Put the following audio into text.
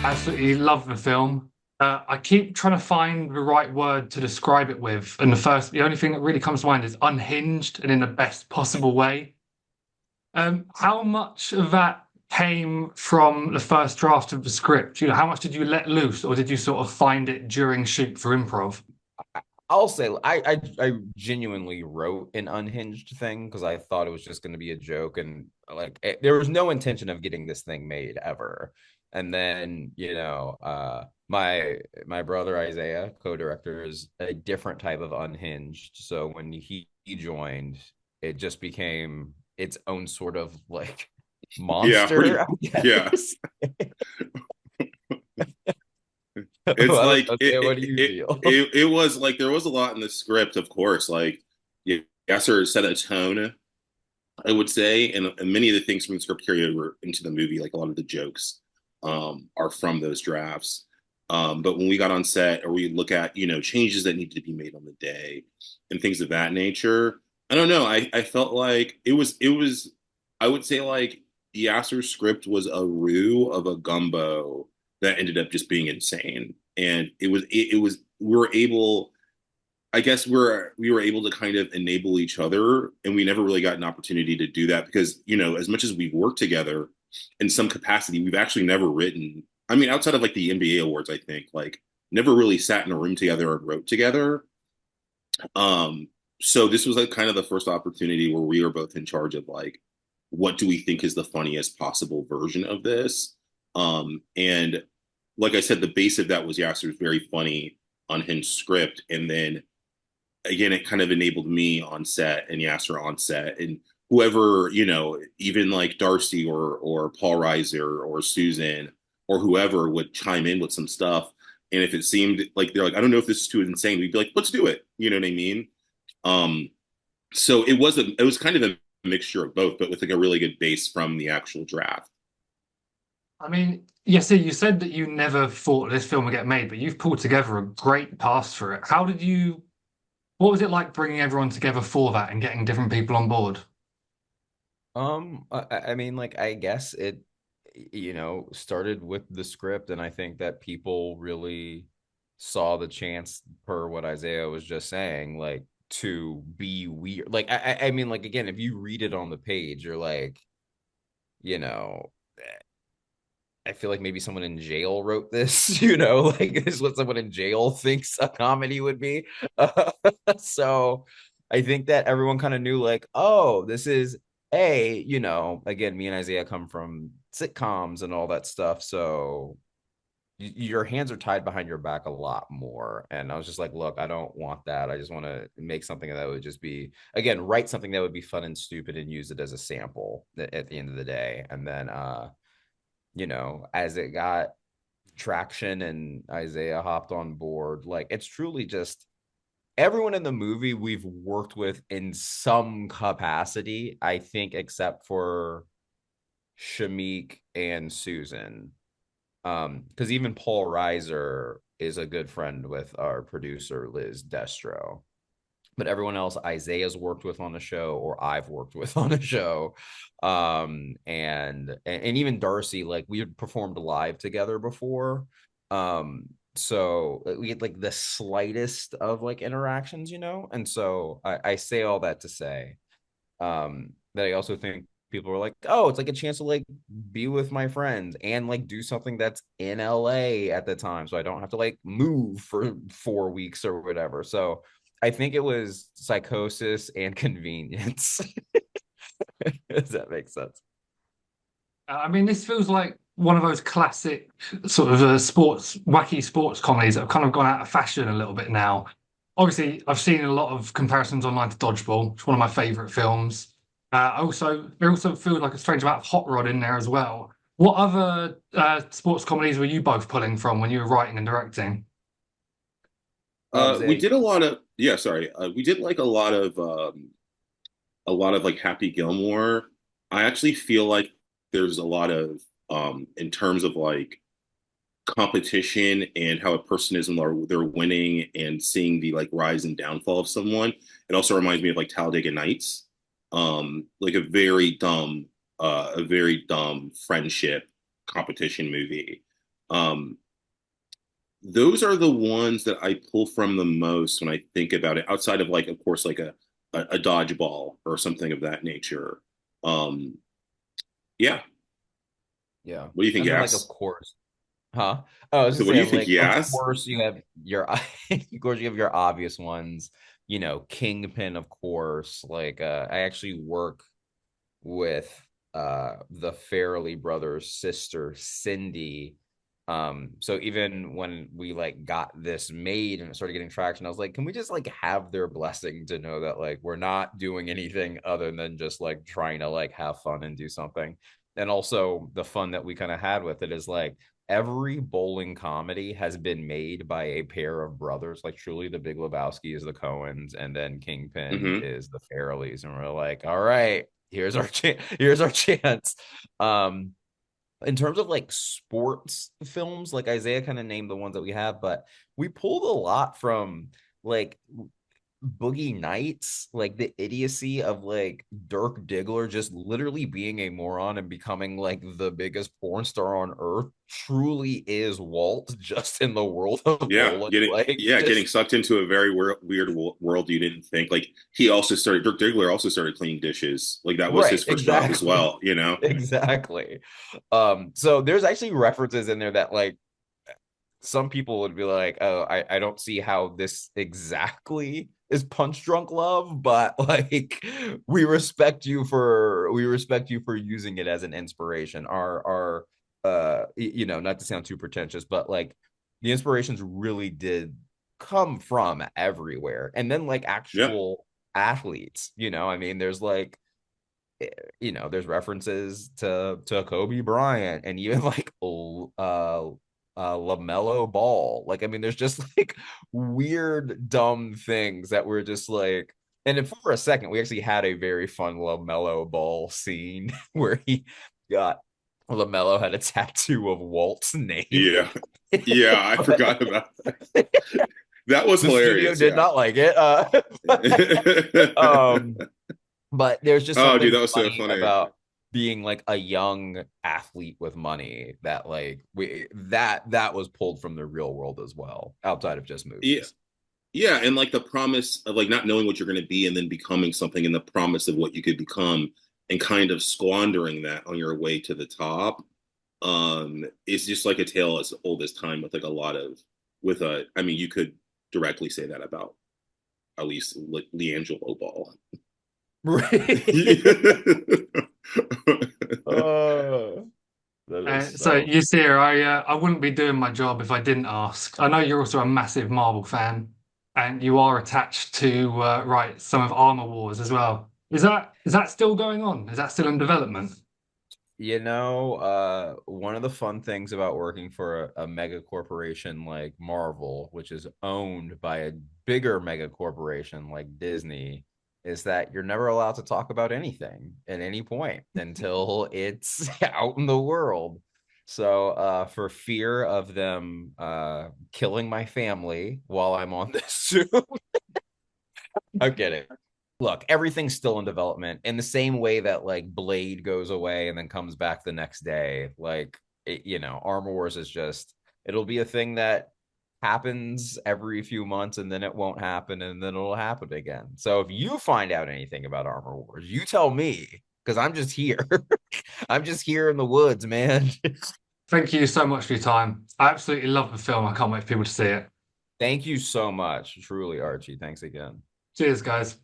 Absolutely love the film. I keep trying to find the right word to describe it with, and the only thing that really comes to mind is unhinged and in the best possible way. How much of that came from the first draft of the script? How much did you let loose, or did you sort of find it during shoot for improv? I'll say I genuinely wrote an unhinged thing because I thought it was just going to be a joke and there was no intention of getting this thing made ever. And then, my brother Isaiah, co-director, is a different type of unhinged. So when he joined, it just became its own sort of like Yeah, monster, pretty. I Yeah, guess. it's What, like okay, what do you feel? it was like there was a lot in the script, of course. Like, yeah, Yasser set a tone, I would say, and many of the things from the script carried over into the movie. Like a lot of the jokes, are from those drafts. But when we got on set, or we look at changes that needed to be made on the day, and things of that nature, I don't know. I felt like it was I would say like Yasser's script was a roux of a gumbo that ended up just being insane, and it was we were able. I guess we were able to kind of enable each other, and we never really got an opportunity to do that because as much as we've worked together in some capacity, we've actually never written. I mean, outside of like the NBA awards, I think like never really sat in a room together and wrote together. Um, so this was like kind of the first opportunity where we were both in charge of like what do we think is the funniest possible version of this. And like I said, the base of that was Yasser's very funny unhinged script, and then again, it kind of enabled me on set and Yasser on set and whoever, even like Darcy or Paul Reiser or Susan or whoever would chime in with some stuff. And if it seemed like they're like, I don't know if this is too insane, we'd be like, let's do it. You know what I mean? Um, so it was kind of a mixture of both, but with like a really good base from the actual draft. I mean, yes, so you said that you never thought this film would get made, but you've pulled together a great cast for it. What was it like bringing everyone together for that and getting different people on board? I mean, like, I guess it, started with the script, and I think that people really saw the chance, per what Isaiah was just saying, like, to be weird. Like, I mean, like, again, if you read it on the page, you're like, you know, I feel like maybe someone in jail wrote this, like this is what someone in jail thinks a comedy would be. Uh, so I think that everyone kind of knew, like, oh, this is again, me and Isaiah come from sitcoms and all that stuff. So your hands are tied behind your back a lot more. And I was just like, look, I don't want that. I just want to make something that would just be, again, write something that would be fun and stupid and use it as a sample at the end of the day. And then, as it got traction and Isaiah hopped on board, like it's truly just everyone in the movie we've worked with in some capacity, I think, except for Shameik and Susan. Because even Paul Reiser is a good friend with our producer, Liz Destro. But everyone else Isaiah's worked with on the show or I've worked with on the show. And even Darcy, like we had performed live together before. So we had like the slightest of like interactions, and so I say all that to say that I also think people were like, oh, it's like a chance to like be with my friends and like do something that's in LA at the time. So I don't have to like move for 4 weeks or whatever. So I think it was psychosis and convenience. Does that make sense? I mean, this feels like one of those classic sort of wacky sports comedies that have kind of gone out of fashion a little bit now. Obviously, I've seen a lot of comparisons online to Dodgeball. It's one of my favorite films. There also feels like a strange amount of Hot Rod in there as well. What other sports comedies were you both pulling from when you were writing and directing? We Zay, did a lot of yeah, sorry. We did like a lot of like Happy Gilmore. I actually feel like there's a lot of in terms of like competition and how a person is when they're winning and seeing the like rise and downfall of someone. It also reminds me of like Talladega Nights, like a very dumb friendship competition movie. Um, those are the ones that I pull from the most when I think about it, outside of like, of course, like a dodgeball or something of that nature. Um, yeah. Yeah. What do you think, And then like of Yass? course, huh? Oh, I was So gonna what do say you think, like of Yass? course you have your of course you have your obvious ones, Kingpin, of course. Like I actually work with the Farrelly brothers' sister Cindy. So even when we like got this made and it started getting traction, I was like, can we just like have their blessing to know that like we're not doing anything other than just like trying to like have fun and do something. And also the fun that we kind of had with it is like every bowling comedy has been made by a pair of brothers. Like truly the Big Lebowski is the Coens and then Kingpin Hmm. is the Farrellys. And we're like, all right, here's our chance. um in terms of like sports films, like Isaiah kind of named the ones that we have, but we pulled a lot from like Boogie Nights, like the idiocy of like Dirk Diggler just literally being a moron and becoming like the biggest porn star on earth truly is Walt just in the world of Yeah, bowling. getting Like yeah, getting just sucked into a very weird world you didn't think. Like he also started. Dirk Diggler also started cleaning dishes. Like that was his right, first job as exactly. well. You know. Exactly. So there's actually references in there that like some people would be like, oh, I don't see how this exactly is punch drunk love, but like we respect you for using it as an inspiration. Our not to sound too pretentious, but like the inspirations really did come from everywhere. And then like Yeah. actual athletes, I mean, there's like there's references to Kobe Bryant and even like LaMelo Ball. Like, I mean, there's just like weird, dumb things that were just like, and then for a second, we actually had a very fun LaMelo Ball scene where he got LaMelo had a tattoo of Walt's name. Yeah. Yeah. I forgot about that. That was The studio hilarious. did Yeah. not like it. Um, but there's just Oh, dude, something that was so funny funny. about being like a young athlete with money that like that was pulled from the real world as well, outside of just Yeah. movies. Yeah, and like the promise of like not knowing what you're going to be and then becoming something, and the promise of what you could become, and kind of squandering that on your way to the top. It's just like a tale as old as time with like a lot of with a. I mean, you could directly say that about at least Leangelo Ball. Right. Oh, that is So so you see, I wouldn't be doing my job if I didn't ask. I know you're also a massive Marvel fan, and you are attached to write some of Armor Wars as well. Is that still going on? Is that still in development? one of the fun things about working for a mega corporation like Marvel, which is owned by a bigger mega corporation like Disney, is that you're never allowed to talk about anything at any point until it's out in the world. So, for fear of them killing my family while I'm on this Zoom, I'm kidding. Look, everything's still in development in the same way that like Blade goes away and then comes back the next day. Like, Armor Wars is just, it'll be a thing that happens every few months and then it won't happen and then it'll happen again. So if you find out anything about Armor Wars, you tell me because I'm just here. I'm just here in the woods, man. Thank you so much for your time. I absolutely love the film. I can't wait for people to see it. Thank you so much. Truly, Archie. Thanks again. Cheers, guys.